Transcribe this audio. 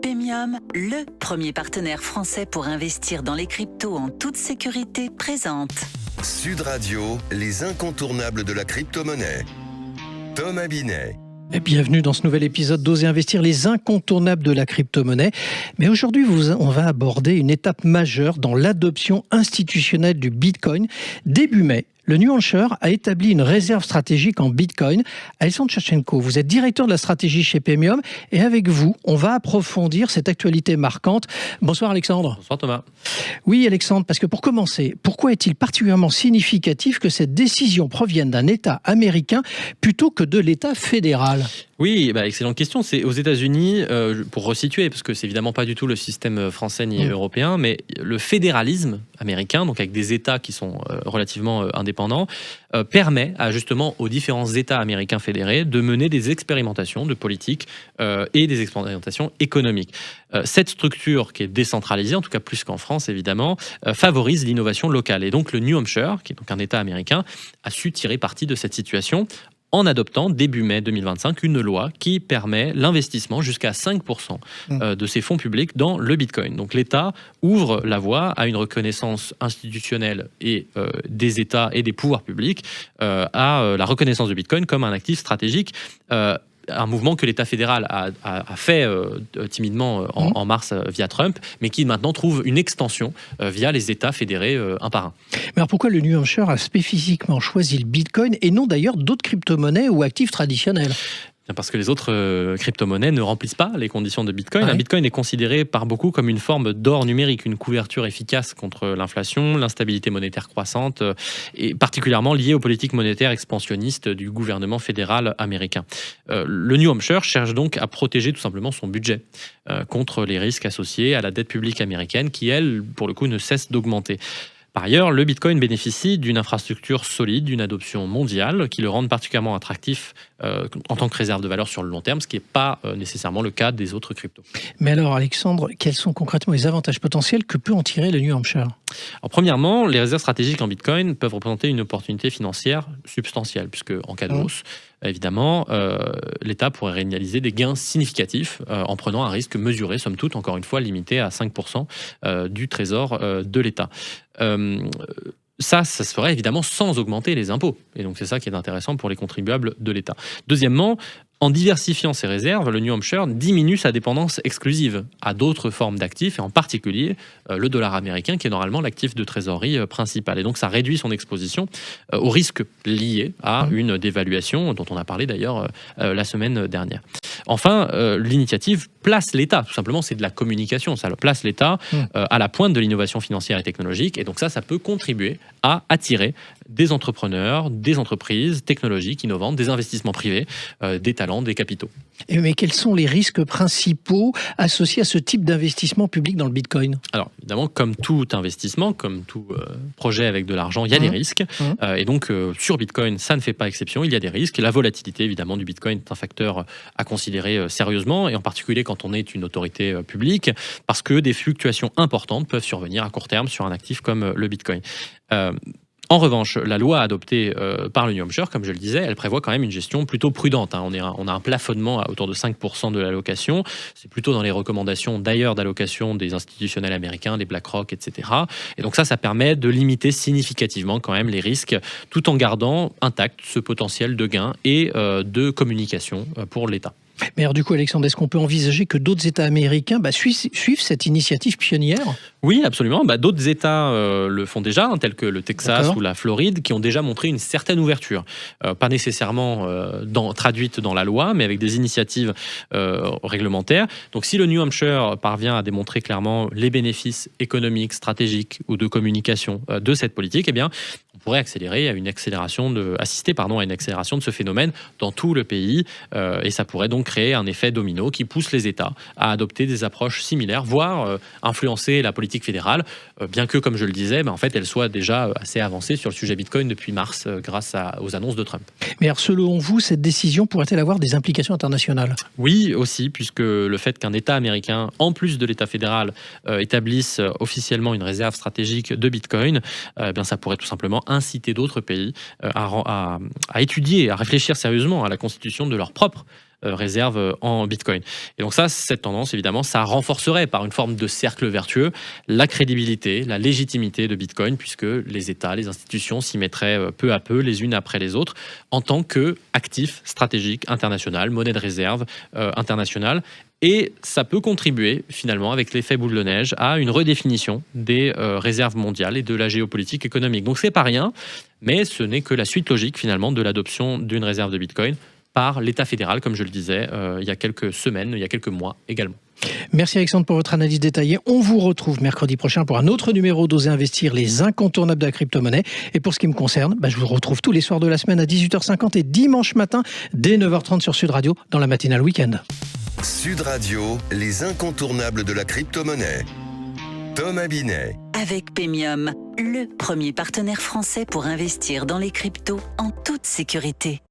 Pemium, le premier partenaire français pour investir dans les cryptos en toute sécurité, présente Sud Radio, les incontournables de la crypto-monnaie. Thomas Binet. Et bienvenue dans ce nouvel épisode d'Oser investir, les incontournables de la crypto-monnaie. Mais aujourd'hui, on va aborder une étape majeure dans l'adoption institutionnelle du Bitcoin. Début mai, le New Hampshire a établi une réserve stratégique en Bitcoin. Alexandre Tchatchenko, vous êtes directeur de la stratégie chez Pemium. Et avec vous, on va approfondir cette actualité marquante. Bonsoir Alexandre. Bonsoir Thomas. Oui Alexandre, parce que pour commencer, pourquoi est-il particulièrement significatif que cette décision provienne d'un État américain plutôt que de l'État fédéral ? Oui, excellente question. C'est aux États-Unis, pour resituer, parce que c'est évidemment pas du tout le système français ni européen, mais le fédéralisme américain, donc avec des États qui sont relativement indépendants, permet justement aux différents États américains fédérés de mener des expérimentations de politique et des expérimentations économiques. Cette structure qui est décentralisée, en tout cas plus qu'en France évidemment, favorise l'innovation locale. Et donc le New Hampshire, qui est donc un État américain, a su tirer parti de cette situation en adoptant début mai 2025 une loi qui permet l'investissement jusqu'à 5% de ses fonds publics dans le Bitcoin. Donc l'État ouvre la voie à une reconnaissance institutionnelle et des États et des pouvoirs publics à la reconnaissance du Bitcoin comme un actif stratégique. Un mouvement que l'État fédéral a fait timidement en mars via Trump, mais qui maintenant trouve une extension via les États fédérés un par un. Mais alors pourquoi le New Hampshire a spécifiquement choisi le Bitcoin et non d'ailleurs d'autres crypto-monnaies ou actifs traditionnels ? Parce que les autres crypto-monnaies ne remplissent pas les conditions de Bitcoin. Un Bitcoin est considéré par beaucoup comme une forme d'or numérique, une couverture efficace contre l'inflation, l'instabilité monétaire croissante, et particulièrement liée aux politiques monétaires expansionnistes du gouvernement fédéral américain. Le New Hampshire cherche donc à protéger tout simplement son budget contre les risques associés à la dette publique américaine qui, elle, pour le coup, ne cesse d'augmenter. Par ailleurs, le Bitcoin bénéficie d'une infrastructure solide, d'une adoption mondiale qui le rend particulièrement attractif en tant que réserve de valeur sur le long terme, ce qui n'est pas nécessairement le cas des autres cryptos. Mais alors Alexandre, quels sont concrètement les avantages potentiels que peut en tirer le New Hampshire ? Alors, premièrement, les réserves stratégiques en Bitcoin peuvent représenter une opportunité financière substantielle, puisque en cas de hausse, évidemment, l'État pourrait réaliser des gains significatifs en prenant un risque mesuré, somme toute, encore une fois, limité à 5% du trésor de l'État. Ça se ferait évidemment sans augmenter les impôts. Et donc c'est ça qui est intéressant pour les contribuables de l'État. Deuxièmement, en diversifiant ses réserves, le New Hampshire diminue sa dépendance exclusive à d'autres formes d'actifs, et en particulier le dollar américain, qui est normalement l'actif de trésorerie principal. Et donc ça réduit son exposition aux risques liés à une dévaluation, dont on a parlé d'ailleurs la semaine dernière. Enfin, l'initiative place l'État, tout simplement, c'est de la communication, ça place l'État à la pointe de l'innovation financière et technologique, et donc ça peut contribuer à attirer des entrepreneurs, des entreprises technologiques innovantes, des investissements privés, des talents, des capitaux. Mais quels sont les risques principaux associés à ce type d'investissement public dans le Bitcoin ? Alors, évidemment, comme tout investissement, comme tout projet avec de l'argent, il y a des risques. Et donc, sur Bitcoin, ça ne fait pas exception. Il y a des risques. La volatilité, évidemment, du Bitcoin est un facteur à considérer sérieusement, et en particulier quand on est une autorité publique, parce que des fluctuations importantes peuvent survenir à court terme sur un actif comme le Bitcoin. En revanche, la loi adoptée par le New Hampshire, comme je le disais, elle prévoit quand même une gestion plutôt prudente. On a un plafonnement à autour de 5% de l'allocation. C'est plutôt dans les recommandations d'ailleurs d'allocation des institutionnels américains, des BlackRock, etc. Et donc ça permet de limiter significativement quand même les risques, tout en gardant intact ce potentiel de gain et de communication pour l'État. Mais alors du coup, Alexandre, est-ce qu'on peut envisager que d'autres États américains suivent cette initiative pionnière ? Oui, absolument. D'autres États le font déjà, tels que le Texas ou la Floride, qui ont déjà montré une certaine ouverture. Pas nécessairement traduite dans la loi, mais avec des initiatives réglementaires. Donc si le New Hampshire parvient à démontrer clairement les bénéfices économiques, stratégiques ou de communication de cette politique, eh bien, on pourrait assister à une accélération de ce phénomène dans tout le pays, et ça pourrait donc créer un effet domino qui pousse les États à adopter des approches similaires, voire influencer la politique fédérale, bien que, comme je le disais, en fait, elle soit déjà assez avancée sur le sujet Bitcoin depuis mars, grâce aux annonces de Trump. Mais alors, selon vous, cette décision pourrait-elle avoir des implications internationales ? Oui, aussi, puisque le fait qu'un État américain, en plus de l'État fédéral, établisse officiellement une réserve stratégique de Bitcoin, ça pourrait tout simplement inciter d'autres pays à étudier, à réfléchir sérieusement à la constitution de leur propre réserves en Bitcoin. Et donc cette tendance, évidemment, ça renforcerait par une forme de cercle vertueux la crédibilité, la légitimité de Bitcoin, puisque les États, les institutions s'y mettraient peu à peu, les unes après les autres, en tant qu'actif stratégique international, monnaie de réserve internationale. Et ça peut contribuer, finalement, avec l'effet boule de neige, à une redéfinition des réserves mondiales et de la géopolitique économique. Donc c'est pas rien, mais ce n'est que la suite logique, finalement, de l'adoption d'une réserve de Bitcoin par l'État fédéral, comme je le disais, il y a quelques semaines, il y a quelques mois également. Merci Alexandre pour votre analyse détaillée. On vous retrouve mercredi prochain pour un autre numéro d'Oser Investir, les incontournables de la crypto-monnaie. Et pour ce qui me concerne, je vous retrouve tous les soirs de la semaine à 18h50 et dimanche matin dès 9h30 sur Sud Radio dans la matinale week-end. Sud Radio, les incontournables de la crypto-monnaie. Thomas Binet. Avec Paymium, le premier partenaire français pour investir dans les cryptos en toute sécurité.